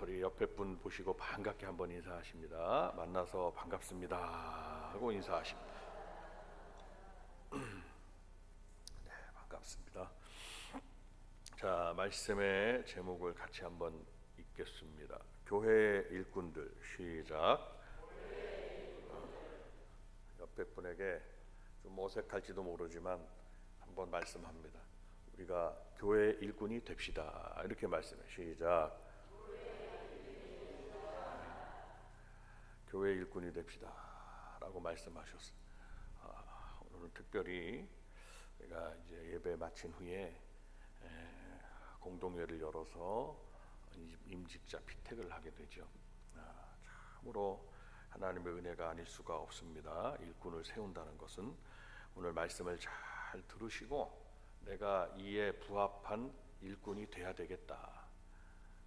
우리 옆에 분 보시고 반갑게 한번 인사하십니다. 만나서 반갑습니다 하고 인사하십니다. 네, 반갑습니다. 자, 말씀의 제목을 같이 한번 읽겠습니다. 교회 일꾼들. 시작. 옆에 분에게 좀 어색할지도 모르지만 한번 말씀합니다. 우리가 교회 일꾼이 됩시다. 이렇게 말씀해. 시작. 교회 일꾼이 됩시다 라고 말씀하셨어요. 오늘은 특별히 우리가 이제 예배 마친 후에 공동회를 열어서 임직자 피택을 하게 되죠. 참으로 하나님의 은혜가 아닐 수가 없습니다. 일꾼을 세운다는 것은 오늘 말씀을 잘 들으시고 내가 이에 부합한 일꾼이 돼야 되겠다.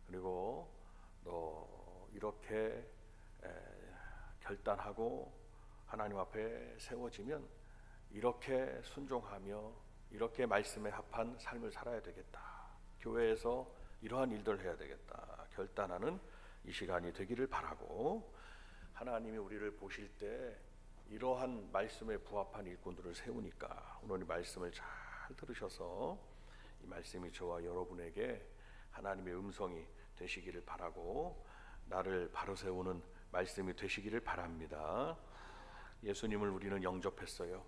그리고 너 이렇게 결단하고 하나님 앞에 세워지면 이렇게 순종하며 이렇게 말씀에 합한 삶을 살아야 되겠다. 교회에서 이러한 일들을 해야 되겠다. 결단하는 이 시간이 되기를 바라고, 하나님이 우리를 보실 때 이러한 말씀에 부합한 일꾼들을 세우니까 오늘 이 말씀을 잘 들으셔서 이 말씀이 저와 여러분에게 하나님의 음성이 되시기를 바라고 나를 바로 세우는 말씀이 되시기를 바랍니다. 예수님을 우리는 영접했어요.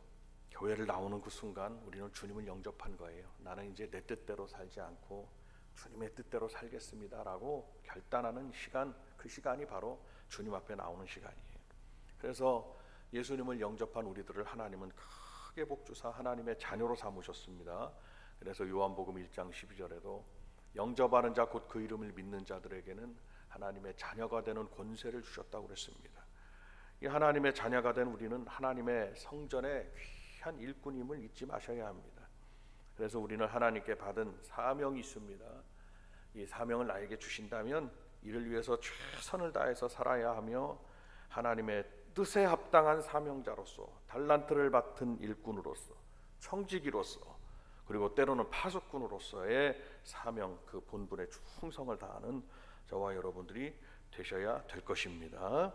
교회를 나오는 그 순간 우리는 주님을 영접한 거예요. 나는 이제 내 뜻대로 살지 않고 주님의 뜻대로 살겠습니다 라고 결단하는 시간, 그 시간이 바로 주님 앞에 나오는 시간이에요. 그래서 예수님을 영접한 우리들을 하나님은 크게 복주사 하나님의 자녀로 삼으셨습니다. 그래서 요한복음 1장 12절에도 영접하는 자 곧 그 이름을 믿는 자들에게는 하나님의 자녀가 되는 권세를 주셨다고 그랬습니다. 이 하나님의 자녀가 된 우리는 하나님의 성전의 귀한 일꾼임을 잊지 마셔야 합니다. 그래서 우리는 하나님께 받은 사명이 있습니다. 이 사명을 나에게 주신다면 이를 위해서 최선을 다해서 살아야 하며 하나님의 뜻에 합당한 사명자로서 달란트를 맡은 일꾼으로서 청지기로서 그리고 때로는 파수꾼으로서의 사명, 그 본분에 충성을 다하는 저와 여러분들이 되셔야 될 것입니다.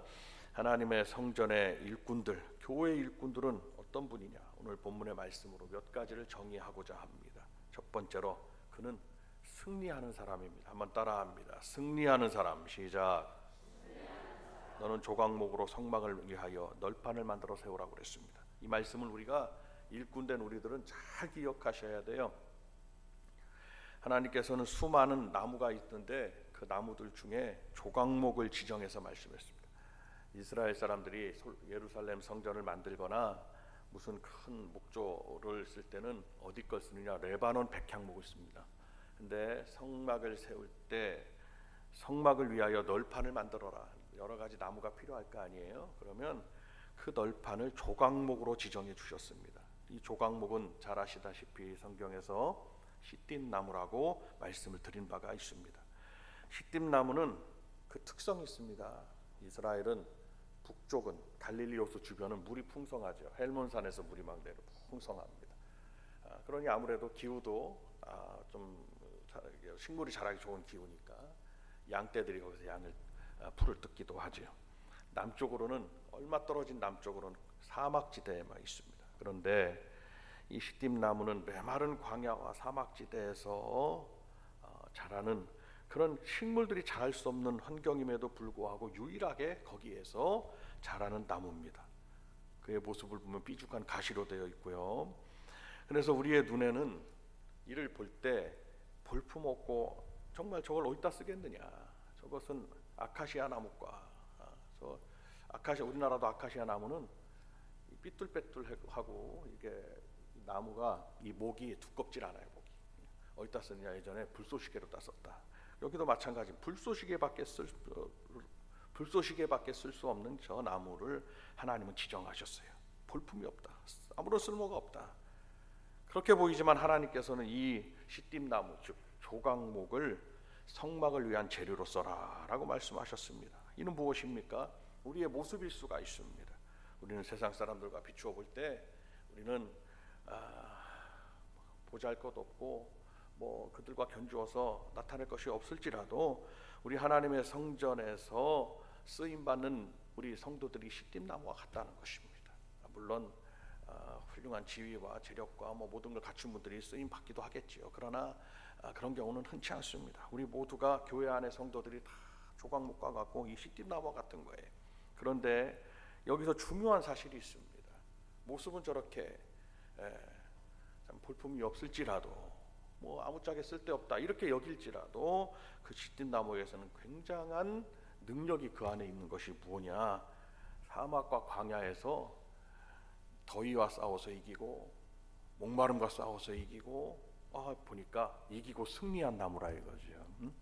하나님의 성전의 일꾼들, 교회 일꾼들은 어떤 분이냐? 오늘 본문의 말씀으로 몇 가지를 정의하고자 합니다. 첫 번째로 그는 승리하는 사람입니다. 한번 따라합니다. 승리하는 사람. 시작. 너는 조각목으로 성막을 위하여 널판을 만들어 세우라고 그랬습니다. 이 말씀을 우리가 일꾼된 우리들은 잘 기억하셔야 돼요. 하나님께서는 수많은 나무가 있던데 그 나무들 중에 조각목을 지정해서 말씀했습니다. 이스라엘 사람들이 예루살렘 성전을 만들거나 무슨 큰 목조를 쓸 때는 어디 걸 쓰느냐? 레바논 백향목을 씁니다. 근데 성막을 세울 때 성막을 위하여 널판을 만들어라. 여러 가지 나무가 필요할 거 아니에요. 그러면 그 널판을 조각목으로 지정해 주셨습니다. 이 조각목은 잘 아시다시피 성경에서 시띠나무라고 말씀을 드린 바가 있습니다. 시띠나무는 그 특성이 있습니다. 이스라엘은 북쪽은 갈릴리 호수 주변은 물이 풍성하죠. 헬몬산에서 물이 막 내려 풍성합니다. 그러니 아무래도 기후도 좀 식물이 자라기 좋은 기후니까 양떼들이 거기서 풀을 뜯기도 하죠. 남쪽으로는 얼마 떨어진 남쪽으로는 사막지대에만 있습니다. 그런데 이 시띠나무는 메마른 광야와 사막지대에서 자라는 그런 식물들이 자랄 수 없는 환경임에도 불구하고 유일하게 거기에서 자라는 나무입니다. 그의 모습을 보면 삐죽한 가시로 되어 있고요. 그래서 우리의 눈에는 이를 볼 때 볼품없고 정말 저걸 어디다 쓰겠느냐? 저것은 아카시아 나무과 우리나라도 아카시아 나무는 삐뚤빼뚤하고 이게 나무가 이 목이 두껍질 않아요. 목이 어디다 쓰느냐? 예전에 불쏘시개로다 썼다. 여기도 마찬가지. 불쏘시개밖에 쓸 수 없는 저 나무를 하나님은 지정하셨어요. 볼품이 없다. 아무런 쓸모가 없다. 그렇게 보이지만 하나님께서는 이 시띠나무 즉 조각목을 성막을 위한 재료로 써라라고 말씀하셨습니다. 이는 무엇입니까? 우리의 모습일 수가 있습니다. 우리는 세상 사람들과 비추어 볼 때 우리는 보잘것 없고 뭐 그들과 견주어서 나타낼 것이 없을지라도 우리 하나님의 성전에서 쓰임 받는 우리 성도들이 시띠나무와 같다는 것입니다. 물론 훌륭한 지위와 재력과 모든 걸 갖춘 분들이 쓰임 받기도 하겠지요. 그러나 그런 경우는 흔치 않습니다. 우리 모두가 교회 안의 성도들이 다 조각목과 같고 이 시띠나무와 같은 거예요. 그런데 여기서 중요한 사실이 있습니다. 모습은 저렇게 참 볼품이 없을지라도 아무짝에 쓸데없다 이렇게 여길지라도 그 시띠나무에서는 굉장한 능력이 그 안에 있는 것이 무엇이냐? 사막과 광야에서 더위와 싸워서 이기고 목마름과 싸워서 이기고 보니까 이기고 승리한 나무라 이거죠.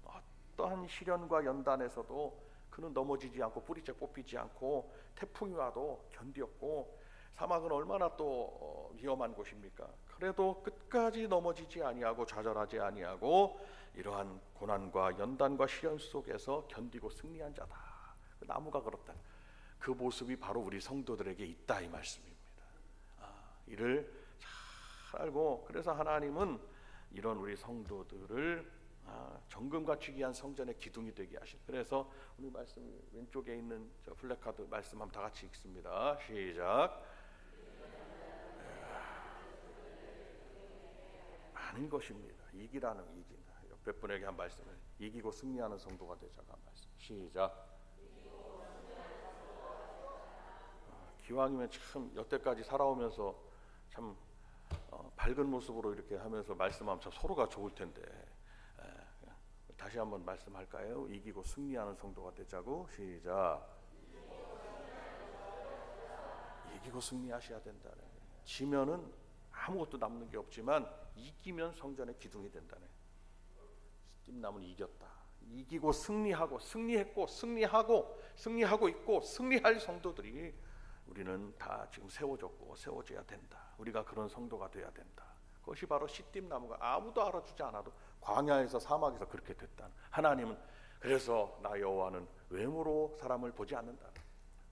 어떠한 시련과 연단에서도 그는 넘어지지 않고 뿌리째 뽑히지 않고 태풍이 와도 견디었고 사막은 얼마나 또 위험한 곳입니까? 그래도 끝까지 넘어지지 아니하고 좌절하지 아니하고 이러한 고난과 연단과 시련 속에서 견디고 승리한 자다. 그 나무가 그렇다. 그 모습이 바로 우리 성도들에게 있다 이 말씀입니다. 이를 잘 알고 그래서 하나님은 이런 우리 성도들을 정금같이 귀한 성전의 기둥이 되게 하신. 그래서 오늘 말씀 왼쪽에 있는 저 플래카드 말씀 한번 다 같이 읽습니다. 시작. 많은 것입니다. 이기라는 이긴다. 옆에 분에게 한 말씀을 이기고 승리하는 성도가 되자가 말씀. 시작. 기왕이면 참 여태까지 살아오면서 참 밝은 모습으로 이렇게 하면서 말씀하면 참 서로가 좋을 텐데 다시 한번 말씀할까요? 이기고 승리하는 성도가 되자고. 시작. 이기고 승리하셔야 된다네. 지면은 아무것도 남는 게 없지만 이기면 성전의 기둥이 된다네. 시띠나무는 이겼다. 이기고 승리하고 승리했고 승리하고 있고 승리할 성도들이 우리는 다 지금 세워졌고 세워져야 된다. 우리가 그런 성도가 돼야 된다. 그것이 바로 시띠나무가 아무도 알아주지 않아도 광야에서 사막에서 그렇게 됐다. 하나님은 그래서 나 여호와는 외모로 사람을 보지 않는다.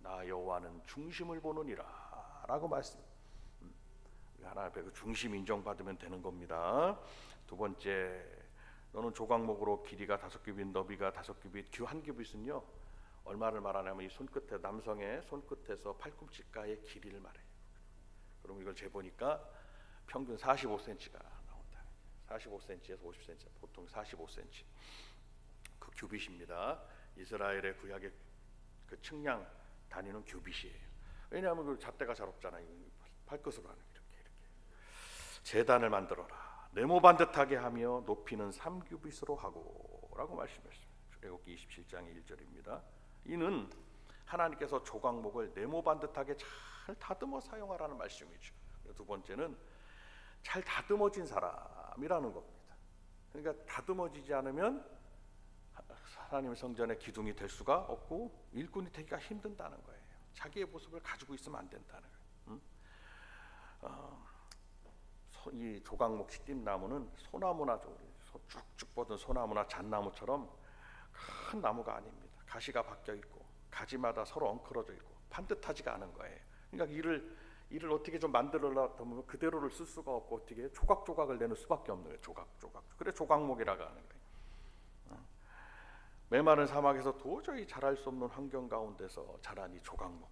나 여호와는 중심을 보느니라 라고 말씀. 하나님 앞에 그 중심 인정받으면 되는 겁니다. 두 번째, 너는 조각목으로 길이가 5규빗 너비가 5규빗 한 규빗은요 얼마를 말하냐면 이 손끝에 남성의 손끝에서 팔꿈치가의 길이를 말해요. 그럼 이걸 재보니까 평균 45cm가 나온다. 45cm에서 50cm, 보통 45cm. 그 규빗입니다. 이스라엘의 구약의 그 측량 단위는 규빗이에요. 왜냐하면 그 잣대가 잘 없잖아요. 팔끝으로 하는 이렇게. 제단을 만들어라. 네모 반듯하게 하며 높이는 3규빗으로 하고라고 말씀했습니다. 출애굽기 27장의 1절입니다. 이는 하나님께서 조각목을 네모 반듯하게 잘 다듬어 사용하라는 말씀이죠. 두 번째는 잘 다듬어진 사람이라는 겁니다. 그러니까 다듬어지지 않으면 하나님의 성전의 기둥이 될 수가 없고 일꾼이 되기가 힘든다는 거예요. 자기의 모습을 가지고 있으면 안 된다는 거예요. 이 조각목 시띠나무는 소나무나 쭉쭉 뻗은 소나무나 잣나무처럼 큰 나무가 아닙니다. 가시가 박혀 있고 가지마다 서로 엉클어져 있고 반듯하지가 않은 거예요. 그러니까 이를 어떻게 좀 만들려다 보면 그대로를 쓸 수가 없고 어떻게 조각조각을 내는 수밖에 없는 거예요. 조각조각. 그래 조각목이라고 하는 거예요. 메마른 사막에서 도저히 자랄 수 없는 환경 가운데서 자란 이 조각목.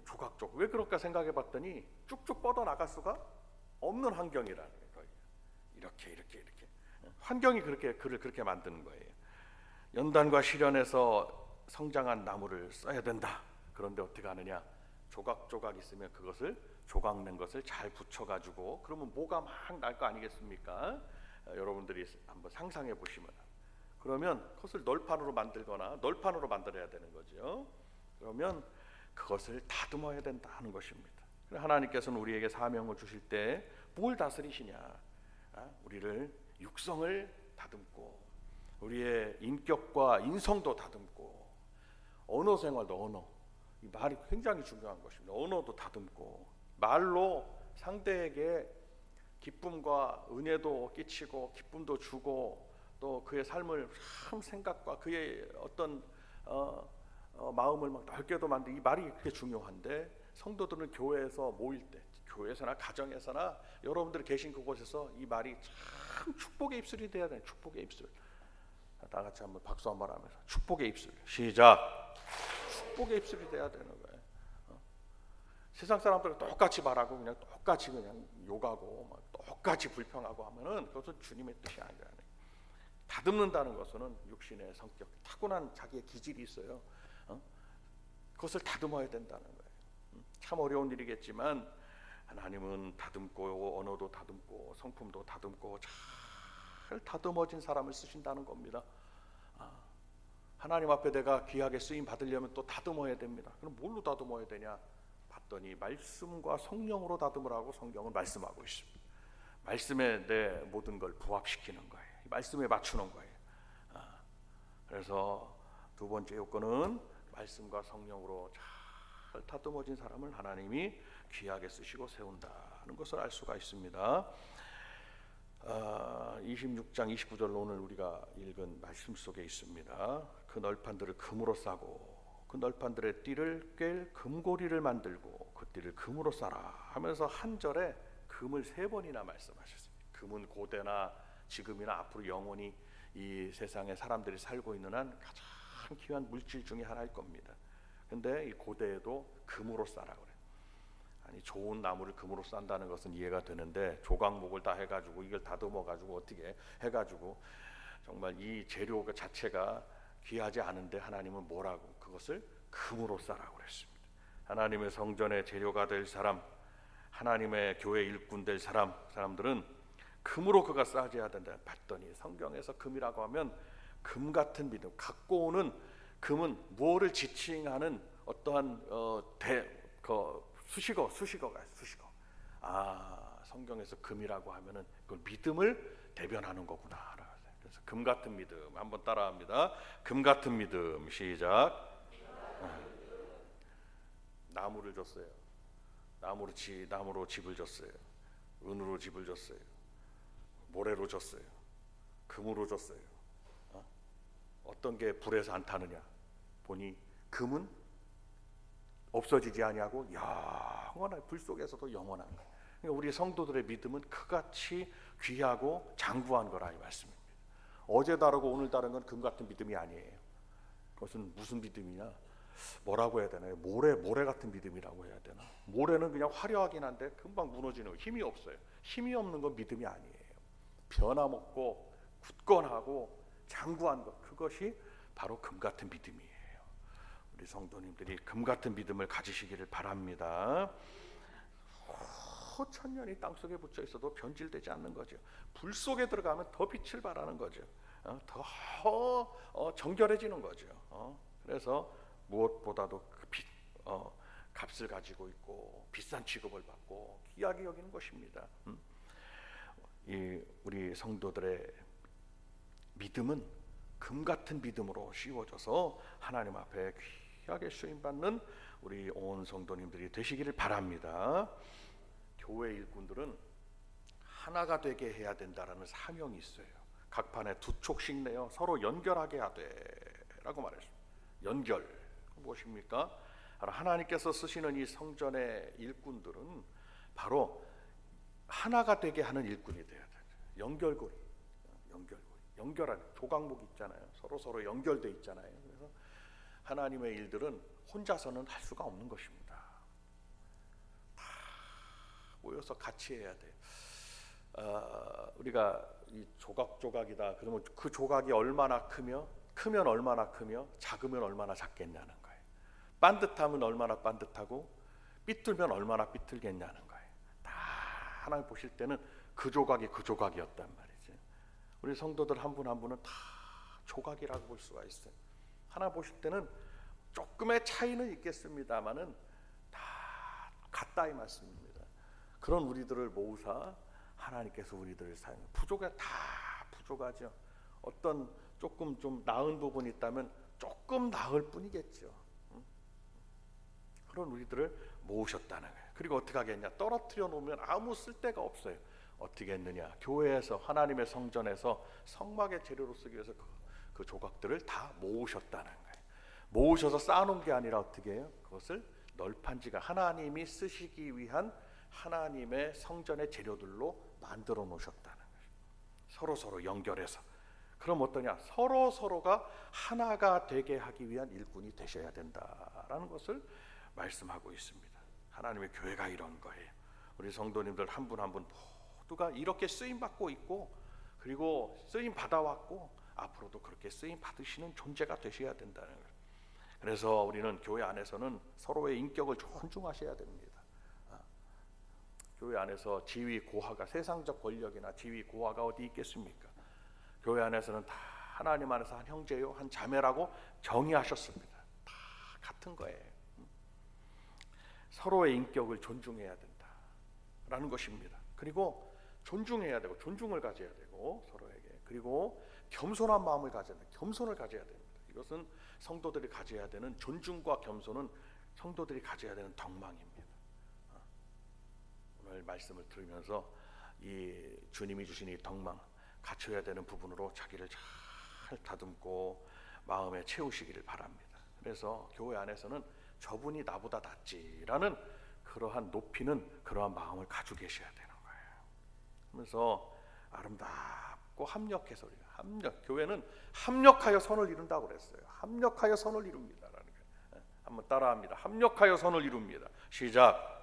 조각조각. 왜 그럴까 생각해 봤더니 쭉쭉 뻗어 나갈 수가 없는 환경이라는 거예요. 이렇게 환경이 그를 그렇게 만드는 거예요. 연단과 시련에서 성장한 나무를 써야 된다. 그런데 어떻게 하느냐? 조각조각 있으면 그것을 조각낸 것을 잘 붙여가지고 그러면 뭐가 막 날 거 아니겠습니까? 여러분들이 한번 상상해 보시면 그러면 그것을 널판으로 만들거나 널판으로 만들어야 되는 거죠. 그러면 그것을 다듬어야 된다 하는 것입니다. 하나님께서는 우리에게 사명을 주실 때 뭘 다스리시냐? 우리를 육성을 다듬고 우리의 인격과 인성도 다듬고 언어 생활도 언어. 이 말이 굉장히 중요한 것입니다. 언어도 다듬고 말로 상대에게 기쁨과 은혜도 끼치고 기쁨도 주고 또 그의 삶을 참 생각과 그의 어떤 마음을 막 넓게도 만들 이 말이 그렇게 중요한데 성도들은 교회에서 모일 때 교회에서나 가정에서나 여러분들이 계신 그곳에서 이 말이 참 축복의 입술이 돼야 돼요. 축복의 입술. 다 같이 한번 박수 한번 하면서 축복의 입술 시작. 축복의 입술이 돼야 되는 거예요. 세상 사람들은 똑같이 말하고 그냥 똑같이 그냥 욕하고 막 똑같이 불평하고 하면은 그것은 주님의 뜻이 아니라는. 다듬는다는 것은 육신의 성격, 타고난 자기의 기질이 있어요. 그것을 다듬어야 된다는 거예요. 참 어려운 일이겠지만 하나님은 다듬고 언어도 다듬고 성품도 다듬고 잘 다듬어진 사람을 쓰신다는 겁니다. 하나님 앞에 내가 귀하게 쓰임 받으려면 또 다듬어야 됩니다. 그럼 뭘로 다듬어야 되냐? 봤더니 말씀과 성령으로 다듬으라고 성경은 말씀하고 있습니다. 말씀에 내 모든 걸 부합시키는 거예요. 말씀에 맞추는 거예요. 그래서 두 번째 요건은 말씀과 성령으로 잘 다듬어진 사람을 하나님이 귀하게 쓰시고 세운다는 것을 알 수가 있습니다. 26장 29절 오늘 우리가 읽은 말씀 속에 있습니다. 그 널판들을 금으로 싸고 그 널판들의 띠를 꿰 금고리를 만들고 그 띠를 금으로 싸라 하면서 한 절에 금을 3번이나 말씀하셨어요. 금은 고대나 지금이나 앞으로 영원히 이 세상에 사람들이 살고 있는 한 가장 귀한 물질 중에 하나일 겁니다. 근데 이 고대에도 금으로 싸라 그래요. 아니 좋은 나무를 금으로 싼다는 것은 이해가 되는데 조각목을 다 해가지고 이걸 다듬어가지고 어떻게 해가지고 정말 이 재료 자체가 귀하지 않은데 하나님은 뭐라고 그것을 금으로 싸라고 그랬습니다. 하나님의 성전의 재료가 될 사람, 하나님의 교회 일꾼 될 사람들은 금으로 그가 싸져야 된다. 봤더니 성경에서 금이라고 하면 금 같은 믿음, 갖고 오는 금은 무엇을 지칭하는 어떠한 수식어가 수식어. 성경에서 금이라고 하면은 그걸 믿음을 대변하는 거구나. 그래서 금 같은 믿음 한번 따라합니다. 금 같은 믿음 시작. 나무를 줬어요. 나무로 집을 줬어요. 은으로 집을 줬어요. 모래로 줬어요. 금으로 줬어요. 어떤 게 불에서 안 타느냐 보니 금은 없어지지 아니하고 영원한 불 속에서도 영원한 거예요. 그러니까 우리 성도들의 믿음은 그같이 귀하고 장구한 거라 이 말씀입니다. 어제 다르고 오늘 다른 건 금 같은 믿음이 아니에요. 그것은 무슨 믿음이냐? 뭐라고 해야 되나요? 모래 같은 믿음이라고 해야 되나? 모래는 그냥 화려하긴 한데 금방 무너지는 거, 힘이 없어요. 힘이 없는 건 믿음이 아니에요. 변함없고 굳건하고 장구한 것, 그것이 바로 금 같은 믿음이에요. 우리 성도님들이 금 같은 믿음을 가지시기를 바랍니다. 천년이 땅속에 붙여 있어도 변질되지 않는 거죠. 불 속에 들어가면 더 빛을 발하는 거죠. 더 정결해지는 거죠. 그래서 무엇보다도 값을 가지고 있고 비싼 취급을 받고 귀하게 여기는 것입니다. 우리 성도들의 믿음은 금 같은 믿음으로 씌워져서 하나님 앞에 귀하게 쓰임받는 우리 온 성도님들이 되시기를 바랍니다. 교회 일꾼들은 하나가 되게 해야 된다라는 사명이 있어요. 각 판에 2촉씩 내어 서로 연결하게 하되라고 말했습니다. 연결 무엇입니까? 하나님께서 쓰시는 이 성전의 일꾼들은 바로 하나가 되게 하는 일꾼이 되어야 돼요. 연결고리, 연결하는 조각목 있잖아요. 서로 연결돼 있잖아요. 그래서 하나님의 일들은 혼자서는 할 수가 없는 것입니다. 다 모여서 같이 해야 돼요. 우리가 이 조각이다. 그러면 그 조각이 얼마나 크면 얼마나 크며 작으면 얼마나 작겠냐는 거예요. 반듯하면 얼마나 반듯하고 삐뚤면 얼마나 삐뚤겠냐는 거예요. 다 하나님 보실 때는 그 조각이었단 말이죠. 우리 성도들 한 분 한 분은 다 조각이라고 볼 수가 있어요. 하나 보실 때는 조금의 차이는 있겠습니다만은 다 같다 이 말씀입니다. 그런 우리들을 모으사 하나님께서 우리들을 사용. 다 부족하죠. 어떤 조금 좀 나은 부분이 있다면 조금 나을 뿐이겠죠. 그런 우리들을 모으셨다는 거예요. 그리고 어떻게 하겠냐? 떨어뜨려 놓으면 아무 쓸데가 없어요. 어떻게 했느냐? 교회에서 하나님의 성전에서 성막의 재료로 쓰기 위해서 그 조각들을 다 모으셨다는 거예요. 모으셔서 쌓아놓은 게 아니라 어떻게 해요? 그것을 널판지가 하나님이 쓰시기 위한 하나님의 성전의 재료들로 만들어 놓으셨다는 거예요. 서로 연결해서 그럼 어떠냐? 서로가 하나가 되게 하기 위한 일꾼이 되셔야 된다라는 것을 말씀하고 있습니다. 하나님의 교회가 이런 거예요. 우리 성도님들 한 분 한 분 모두가 이렇게 쓰임 받고 있고, 그리고 쓰임 받아왔고 앞으로도 그렇게 쓰임 받으시는 존재가 되셔야 된다는 거예요. 그래서 우리는 교회 안에서는 서로의 인격을 존중하셔야 됩니다. 교회 안에서 지위 고하가, 세상적 권력이나 지위 고하가 어디 있겠습니까? 교회 안에서는 다 하나님 안에서 한 형제요 한 자매라고 정의하셨습니다. 다 같은 거예요. 서로의 인격을 존중해야 된다라는 것입니다. 그리고 존중해야 되고, 존중을 가져야 되고 서로에게, 그리고 겸손한 마음을 가져야 됩니다. 겸손을 가져야 됩니다. 이것은 성도들이 가져야 되는, 존중과 겸손은 성도들이 가져야 되는 덕망입니다. 오늘 말씀을 들으면서 이 주님이 주신 이 덕망, 갖춰야 되는 부분으로 자기를 잘 다듬고 마음에 채우시기를 바랍니다. 그래서 교회 안에서는 저분이 나보다 낫지라는 그러한 높이는, 그러한 마음을 가지고 계셔야 되는 거예요. 그래서 아름답고 합력해서, 우리가 교회는 합력하여 선을 이룬다고 그랬어요. 합력하여 선을 이룹니다라는 거예요. 한번 따라합니다. 합력하여 선을 이룹니다. 시작.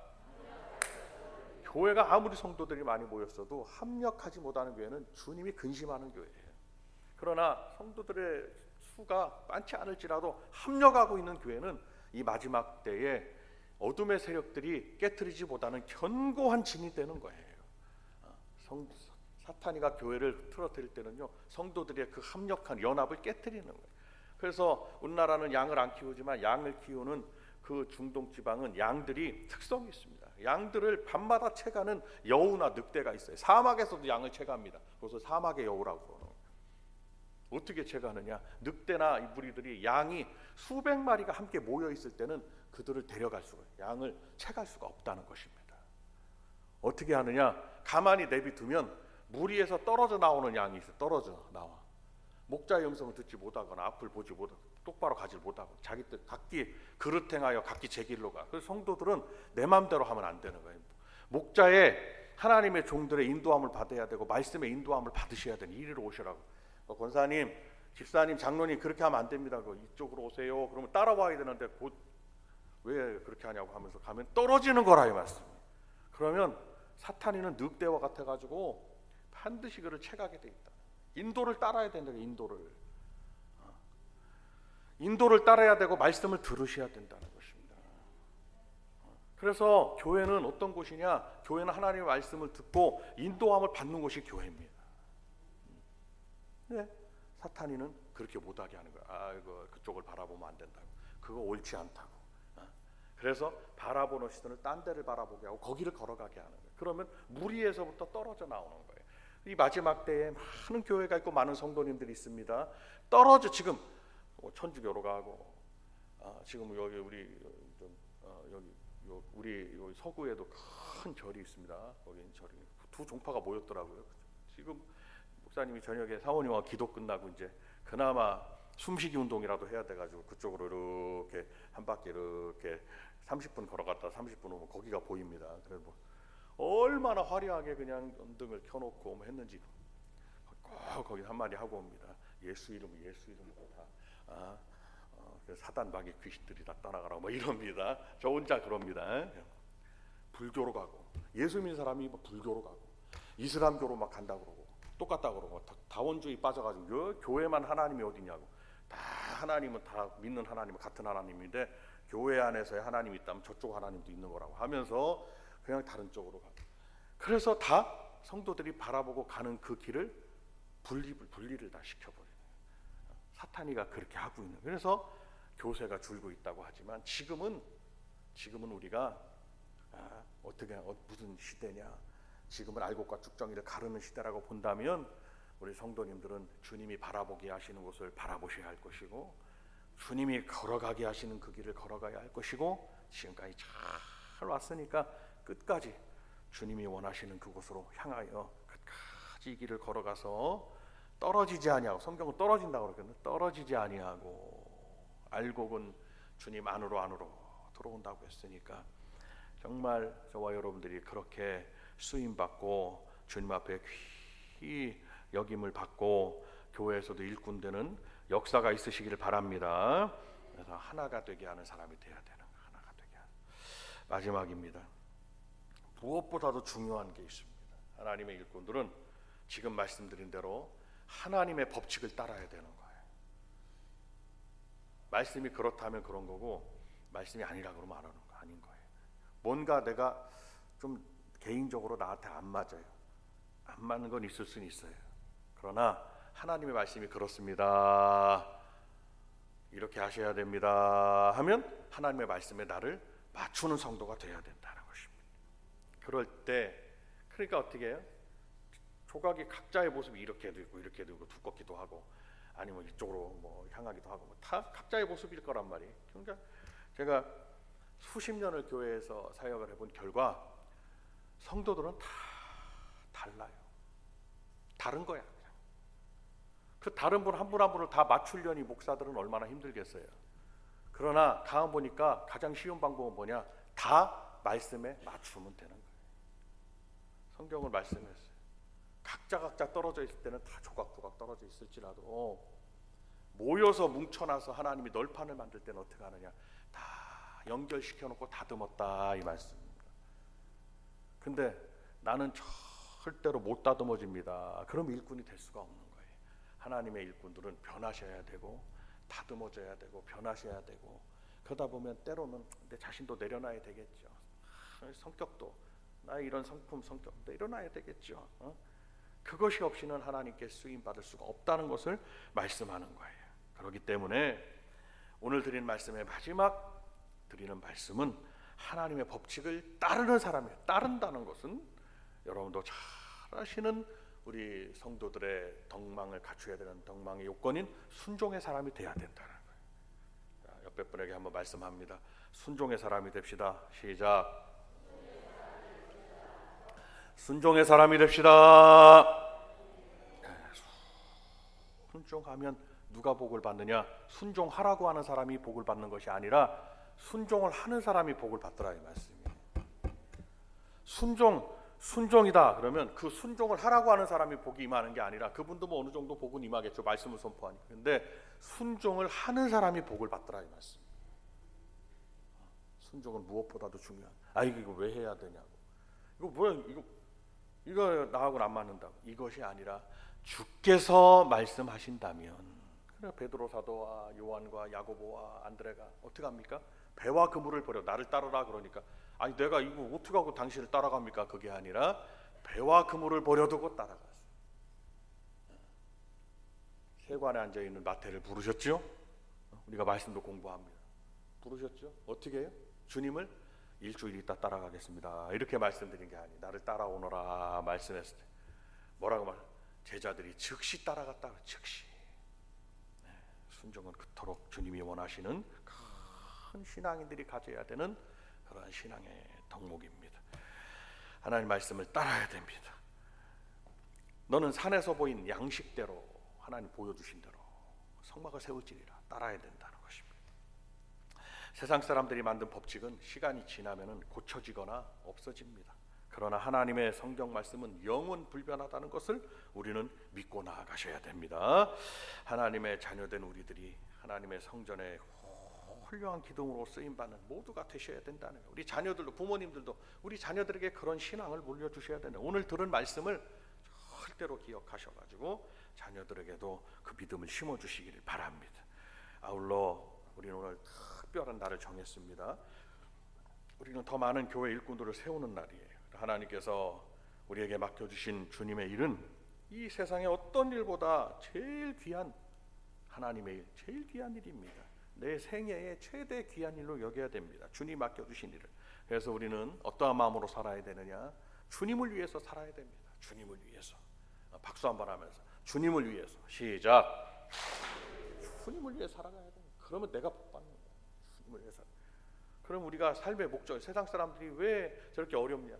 교회가 아무리 성도들이 많이 모였어도 합력하지 못하는 교회는 주님이 근심하는 교회예요. 그러나 성도들의 수가 많지 않을지라도 합력하고 있는 교회는 이 마지막 때에 어둠의 세력들이 깨트리지 못하는 견고한 진이 되는 거예요. 사탄이가 교회를 틀어뜨릴 때는요, 성도들의 그 합력한 연합을 깨트리는 거예요. 그래서 우리나라는 양을 안 키우지만 양을 키우는 그 중동 지방은 양들이 특성이 있습니다. 양들을 밤마다 채가는 여우나 늑대가 있어요. 사막에서도 양을 채갑니다. 그래서 사막의 여우라고 그러는 거예요. 어떻게 채가느냐? 늑대나 이 무리들이 양이 수백 마리가 함께 모여 있을 때는 그들을 데려갈 수가, 양을 채갈 수가 없다는 것입니다. 어떻게 하느냐? 가만히 내비두면 무리에서 떨어져 나오는 양이 있어요. 떨어져 나와. 목자의 음성을 듣지 못하거나 앞을 보지 못하고 똑바로 가지 못하고 자기 뜻 각기 그릇 행하여 각기 제 길로 가. 그래서 성도들은 내 마음대로 하면 안 되는 거예요. 목자의, 하나님의 종들의 인도함을 받아야 되고 말씀의 인도함을 받으셔야 되는, 이리로 오시라고. 권사님, 집사님, 장로님 그렇게 하면 안 됩니다. 이쪽으로 오세요. 그러면 따라와야 되는데 곧 왜 그렇게 하냐고 하면서 가면 떨어지는 거라 이 말씀. 그러면 사탄이는 늑대와 같아가지고 반드시 그를 채가게 돼 있다. 인도를 따라야 된다. 인도를 따라야 되고 말씀을 들으셔야 된다는 것입니다. 그래서 교회는 어떤 곳이냐? 교회는 하나님의 말씀을 듣고 인도함을 받는 곳이 교회입니다. 네, 사탄이는 그렇게 못하게 하는 거야. 이거 그쪽을 바라보면 안 된다고. 그거 옳지 않다고. 그래서 바라보는 시선을 딴 데를 바라보게 하고 거기를 걸어가게 하는 거예요. 그러면 무리에서부터 떨어져 나오는 거예요. 이 마지막 때에 많은 교회가 있고 많은 성도님들이 있습니다. 떨어져 지금 천주교로 가고, 지금 여기 우리 여기 서구에도 큰 절이 있습니다. 거기 절이 두 종파가 모였더라고요. 지금 목사님이 저녁에 사모님하고 기도 끝나고 이제 그나마 숨쉬기 운동이라도 해야 돼가지고 그쪽으로 이렇게 한 바퀴 이렇게 30분 걸어갔다 30분 오면 거기가 보입니다. 그래서 뭐 얼마나 화려하게 그냥 연등을 켜놓고 뭐 했는지 꼭 거기 한마디 하고 옵니다. 예수 이름으로 다 사단 마귀 귀신들이 다 떠나가라고 뭐 이럽니다. 저 혼자 그럽니다. 불교로 가고, 예수 믿는 사람이 뭐 불교로 가고 이슬람교로 막 간다고 그러고 똑같다고 그러고, 다원주의 빠져가지고 교회만 하나님이 어디냐고. 다 하나님은 다 믿는 하나님은 같은 하나님인데 교회 안에서의 하나님이 있다면 저쪽 하나님도 있는 거라고 하면서 그냥 다른 쪽으로 가고. 그래서 다 성도들이 바라보고 가는 그 길을 분리를 다 시켜버리는 거예요. 사탄이가 그렇게 하고 있는. 그래서 교세가 줄고 있다고 하지만 지금은 우리가 어떻게 무슨 시대냐? 지금은 알곡과 쭉정이를 가르는 시대라고 본다면 우리 성도님들은 주님이 바라보게 하시는 곳을 바라보셔야 할 것이고, 주님이 걸어가게 하시는 그 길을 걸어가야 할 것이고, 지금까지 잘 왔으니까 끝까지 주님이 원하시는 그곳으로 향하여 끝까지 이 길을 걸어가서 떨어지지 아니하고, 성경은 떨어진다고 그러거든요. 떨어지지 아니하고 알곡은 주님 안으로 들어온다고 했으니까 정말 저와 여러분들이 그렇게 쓰임받고 주님 앞에 귀히 여김을 받고 교회에서도 일꾼되는 역사가 있으시기를 바랍니다. 그래서 하나가 되게 하는 사람이 돼야 되는 거예요. 하나가 되게 하는. 마지막입니다. 무엇보다도 중요한 게 있습니다. 하나님의 일꾼들은 지금 말씀드린 대로 하나님의 법칙을 따라야 되는 거예요. 말씀이 그렇다면 그런 거고 말씀이 아니라 그러면 안 하는 거 아닌 거예요. 뭔가 내가 좀 개인적으로 나한테 안 맞아요. 안 맞는 건 있을 수는 있어요. 그러나 하나님의 말씀이 그렇습니다. 이렇게 하셔야 됩니다. 하면 하나님의 말씀에 나를 맞추는 성도가 돼야 된다는 것입니다. 그럴 때 그러니까 어떻게 해요? 조각이 각자의 모습이 이렇게도 있고 이렇게도 있고 두껍기도 하고 아니면 이쪽으로 뭐 향하기도 하고 뭐 다 각자의 모습일 거란 말이에요. 그러니까 제가 수십 년을 교회에서 사역을 해본 결과 성도들은 다 달라요. 다른 거야. 그냥. 그 다른 분 한 분 한 분을 다 맞추려니 목사들은 얼마나 힘들겠어요. 그러나 가만 보니까 가장 쉬운 방법은 뭐냐? 다 말씀에 맞추면 되는 거예요. 성경을 말씀했어요. 각자 떨어져 있을 때는 다 조각조각 떨어져 있을지라도 모여서 뭉쳐놔서 하나님이 널판을 만들 때는 어떻게 하느냐? 다 연결시켜놓고 다듬었다 이 말씀입니다. 근데 나는 절대로 못 다듬어집니다. 그럼 일꾼이 될 수가 없는 거예요. 하나님의 일꾼들은 변하셔야 되고 다듬어져야 되고 변하셔야 되고 그러다 보면 때로는 내 자신도 내려놔야 되겠죠. 성격도 나의 이런 성품 성격 내려놔야 되겠죠. 그것이 없이는 하나님께 쓰임 받을 수가 없다는 것을 말씀하는 거예요. 그렇기 때문에 오늘 드린 말씀의 마지막 드리는 말씀은 하나님의 법칙을 따르는 사람이에요. 따른다는 것은 여러분도 잘 아시는 우리 성도들의 덕망을 갖춰야 되는 덕망의 요건인 순종의 사람이 돼야 된다는 거예요. 자, 옆에 분에게 한번 말씀합니다. 순종의 사람이 됩시다. 시작. 순종의 사람이 됩시다. 순종하면 누가 복을 받느냐? 순종하라고 하는 사람이 복을 받는 것이 아니라 순종을 하는 사람이 복을 받더라 이 말씀이에요. 순종이다 그러면 그 순종을 하라고 하는 사람이 복이 임하는 게 아니라 그분도 뭐 어느 정도 복은 임하겠죠. 말씀을 선포하니까. 근데 순종을 하는 사람이 복을 받더라 이 말씀이에요. 순종은 무엇보다도 중요한. 이거 왜 해야 되냐고. 이거 뭐야 이거 나하고는 안 맞는다고. 이것이 아니라 주께서 말씀하신다면 그래 베드로 사도와 요한과 야고보와 안드레가 어떻게 합니까? 배와 그물을 버려 나를 따르라 그러니까 내가 이거 어떻게 하고 당신을 따라갑니까? 그게 아니라 배와 그물을 버려두고 따라갔어요. 세관에 앉아있는 마태를 부르셨죠? 우리가 말씀도 공부합니다. 부르셨죠? 어떻게 해요? 주님을 일주일 있다 따라가겠습니다. 이렇게 말씀드린 게 아니 나를 따라오너라 말씀했을 때 뭐라고 말? 제자들이 즉시 따라갔다. 즉시. 순종은 그토록 주님이 원하시는 큰 신앙인들이 가져야 되는 그런 신앙의 덕목입니다. 하나님 말씀을 따라야 됩니다. 너는 산에서 보인 양식대로 하나님 보여주신 대로 성막을 세울지니라 따라야 된다는 것입니다. 세상 사람들이 만든 법칙은 시간이 지나면 고쳐지거나 없어집니다. 그러나 하나님의 성경 말씀은 영원 불변하다는 것을 우리는 믿고 나아가셔야 됩니다. 하나님의 자녀된 우리들이 하나님의 성전에 훌륭한 기둥으로 쓰임받는 모두가 되셔야 된다는 거예요. 우리 자녀들도 부모님들도 우리 자녀들에게 그런 신앙을 물려주셔야 된다. 오늘 들은 말씀을 절대로 기억하셔가지고 자녀들에게도 그 믿음을 심어주시기를 바랍니다. 아울러 우리는 오늘 특별한 날을 정했습니다. 우리는 더 많은 교회 일꾼들을 세우는 날이에요. 하나님께서 우리에게 맡겨주신 주님의 일은 이 세상의 어떤 일보다 제일 귀한 하나님의 일, 제일 귀한 일입니다. 내 생애의 최대 귀한 일로 여겨야 됩니다. 주님 맡겨주신 일을. 그래서 우리는 어떠한 마음으로 살아야 되느냐? 주님을 위해서 살아야 됩니다. 주님을 위해서. 박수 한번 하면서 주님을 위해서. 시작. 주님을 위해 살아가야 돼. 그러면 내가 복 받는 거야. 주님을 위해서. 그럼 우리가 삶의 목적, 세상 사람들이 왜 저렇게 어렵냐?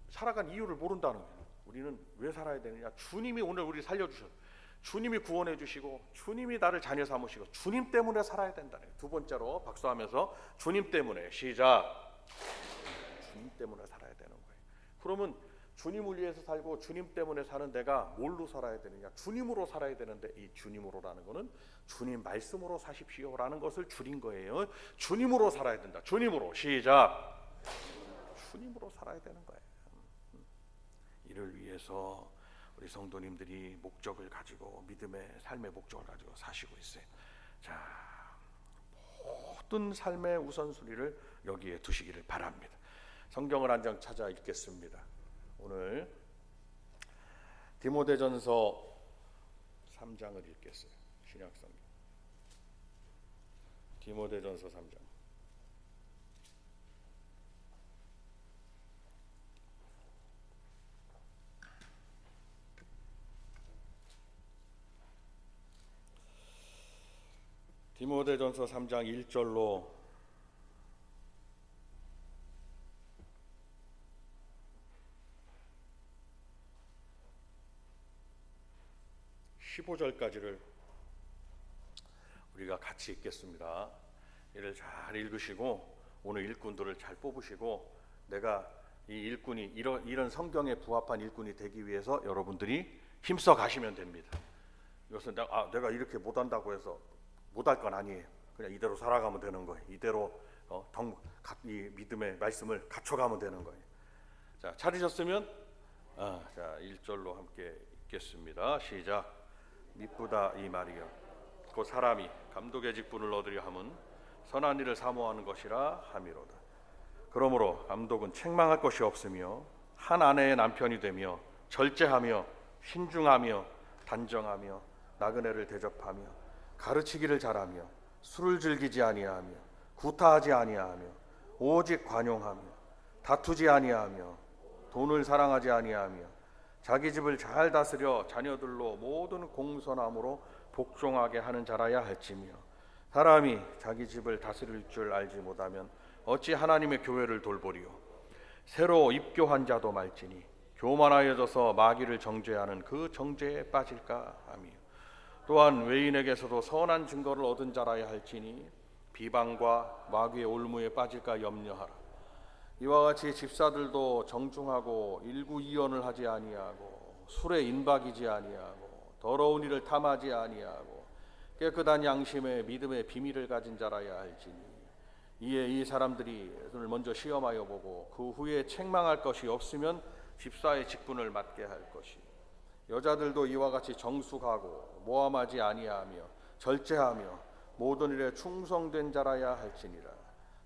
살아간 이유를 모른다는 거예요. 우리는 왜 살아야 되느냐? 주님이 오늘 우리를 살려주셨어요. 주님이 구원해 주시고 주님이 나를 자녀 삼으시고 주님 때문에 살아야 된다는 거예요. 두 번째로 박수하면서 주님 때문에. 시작. 주님 때문에 살아야 되는 거예요. 그러면 주님을 위해서 살고 주님 때문에 사는 내가 뭘로 살아야 되느냐? 주님으로 살아야 되는데, 이 주님으로라는 거는 주님 말씀으로 사십시오라는 것을 줄인 거예요. 주님으로 살아야 된다. 주님으로. 시작. 주님으로 살아야 되는 거예요. 이를 위해서 우리 성도님들이 목적을 가지고, 믿음의 삶의 목적을 가지고 사시고 있어요. 자, 모든 삶의 우선순위를 여기에 두시기를 바랍니다. 성경을 한 장 찾아 읽겠습니다. 오늘 디모데전서 3장을 읽겠어요. 신약성경 디모데전서 3장. 디모데전서 3장 1절로 15절까지를 우리가 같이 읽겠습니다. 이를 잘 읽으시고 오늘 일꾼들을 잘 뽑으시고, 내가 이 일꾼이 이런 성경에 부합한 일꾼이 되기 위해서 여러분들이 힘써 가시면 됩니다. 이것은 내가 이렇게 못한다고 해서 못할 건 아니에요. 그냥 이대로 살아가면 되는 거예요. 이대로 이 믿음의 말씀을 갖춰가면 되는 거예요. 자, 찾으셨으면 자 1절로 함께 읽겠습니다. 시작. 미쁘다 이 말이여, 그 사람이 감독의 직분을 얻으려 함은 선한 일을 사모하는 것이라 함이로다. 그러므로 감독은 책망할 것이 없으며 한 아내의 남편이 되며 절제하며 신중하며 단정하며 나그네를 대접하며 가르치기를 잘하며 술을 즐기지 아니하며 구타하지 아니하며 오직 관용하며 다투지 아니하며 돈을 사랑하지 아니하며 자기 집을 잘 다스려 자녀들로 모든 공손함으로 복종하게 하는 자라야 할지며, 사람이 자기 집을 다스릴 줄 알지 못하면 어찌 하나님의 교회를 돌보리요. 새로 입교한 자도 말지니 교만하여져서 마귀를 정죄하는 그 정죄에 빠질까 하며, 또한 외인에게서도 선한 증거를 얻은 자라야 할지니 비방과 마귀의 올무에 빠질까 염려하라. 이와 같이 집사들도 정중하고 일구이연을 하지 아니하고 술에 인박이지 아니하고 더러운 일을 탐하지 아니하고 깨끗한 양심의 믿음의 비밀을 가진 자라야 할지니, 이에 이 사람들이 먼저 시험하여 보고 그 후에 책망할 것이 없으면 집사의 직분을 맡게 할 것이, 여자들도 이와 같이 정숙하고 모함하지 아니하며 절제하며 모든 일에 충성된 자라야 할지니라.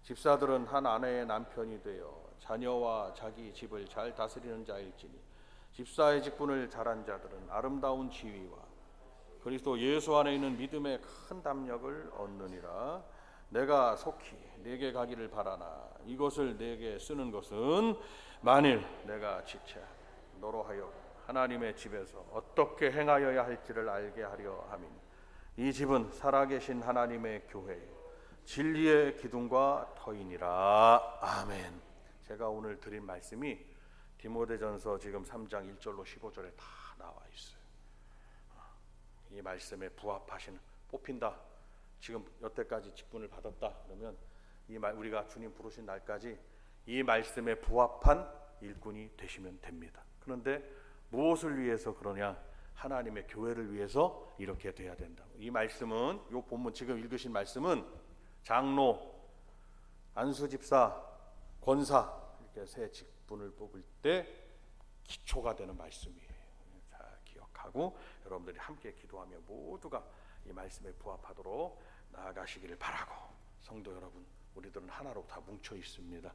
집사들은 한 아내의 남편이 되어 자녀와 자기 집을 잘 다스리는 자일지니, 집사의 직분을 잘한 자들은 아름다운 지위와 그리스도 예수 안에 있는 믿음의 큰 담력을 얻느니라. 내가 속히 내게 가기를 바라나 이것을 내게 쓰는 것은 만일 내가 지체 너로 하여 하나님의 집에서 어떻게 행하여야 할지를 알게 하려 함이니, 이 집은 살아계신 하나님의 교회요 진리의 기둥과 터이니라. 아멘. 제가 오늘 드린 말씀이 디모데전서 지금 3장 1절로 15절에 다 나와 있어요. 이 말씀에 부합하시는, 뽑힌다, 지금 여태까지 직분을 받았다 그러면 우리가 주님 부르신 날까지 이 말씀에 부합한 일꾼이 되시면 됩니다. 그런데 무엇을 위해서 그러냐? 하나님의 교회를 위해서 이렇게 돼야 된다. 이 말씀은, 이 본문 지금 읽으신 말씀은 장로, 안수집사, 권사 이렇게 세 직분을 뽑을 때 기초가 되는 말씀이에요. 자, 기억하고 여러분들이 함께 기도하며 모두가 이 말씀에 부합하도록 나아가시기를 바라고, 성도 여러분, 우리들은 하나로 다 뭉쳐 있습니다.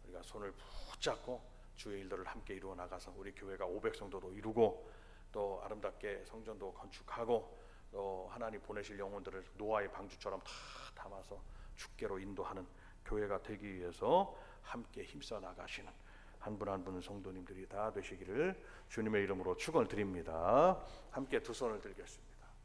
우리가 손을 붙잡고 주의 일들을 함께 이루어 나가서 우리 교회가 500성도도 이루고 또 아름답게 성전도 건축하고 또 하나님 보내실 영혼들을 노아의 방주처럼 다 담아서 주께로 인도하는 교회가 되기 위해서 함께 힘써 나가시는 한 분 한 분 성도님들이 다 되시기를 주님의 이름으로 축원을 드립니다. 함께 두 손을 들겠습니다.